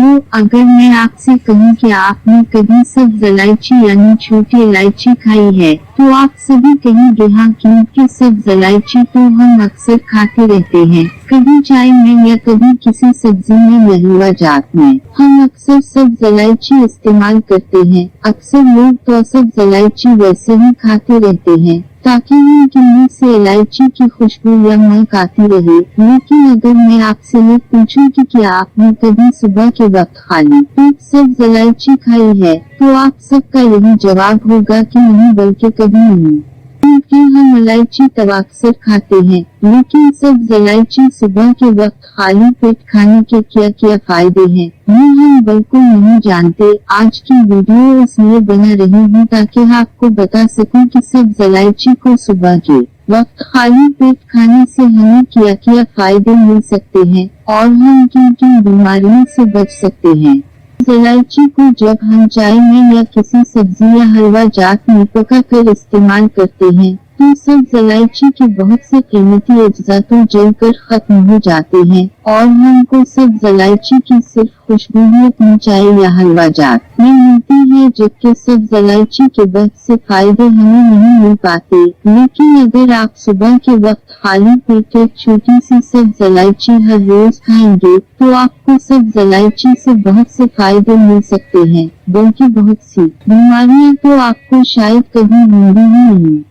दोस्तों, अगर मैं आपसे कहूँ कि आपने कभी सब्ज इलायची यानी छोटी इलायची खाई है, तो आप सभी कहेंगे हाँ, क्योंकि सब्ज इलायची तो हम अक्सर खाते रहते हैं, कभी चाय में या कभी किसी सब्जी में या हलवा जात में। हम अक्सर सब्ज इलायची इस्तेमाल करते हैं। अक्सर लोग तो सब्ज इलायची वैसे ही खाते रहते हैं ताकि उनके मुंह से इलायची की खुशबू या महक आती रहे। लेकिन अगर मैं आपसे ये पूछूं कि क्या आपने कभी सुबह के वक्त खाली पेट सब्ज इलायची खाई है, तो आप सबका यही जवाब होगा कि नहीं, बल्कि कभी नहीं। क्योंकि हम इलायची तब अक्सर खाते हैं, लेकिन सब्ज इलायची सुबह के वक्त खाली पेट खाने के क्या क्या फायदे हैं, ये हम बिल्कुल नहीं जानते। आज की वीडियो इसलिए बना रही हूँ ताकि आपको बता सकूं कि सब्ज इलायची को सुबह के वक्त खाली पेट खाने से हमें क्या क्या फायदे मिल सकते हैं और हम किन किन बीमारियों से बच सकते हैं। इलायची को जब हम चाय में या किसी सब्जी या हलवा जात में पकाकर इस्तेमाल करते हैं, तो सब्ज इलायची के बहुत से कीमती अज्जा तो जलकर खत्म हो जाते हैं और हमको सब्ज इलायची की सिर्फ खुशबू ही अपनी चाय या हलवा जात में मिलती है, जबकि सब्ज इलायची के बहुत से फायदे हमें नहीं मिल पाते। लेकिन अगर आप सुबह के वक्त खाली पेट एक छोटी सी सब्ज इलायची हर रोज खाएंगे, तो आपको सब्ज इलायची से बहुत से फायदे मिल सकते हैं, बल्कि बहुत सी बीमारियां तो आपको शायद कभी होंगी ही नहीं।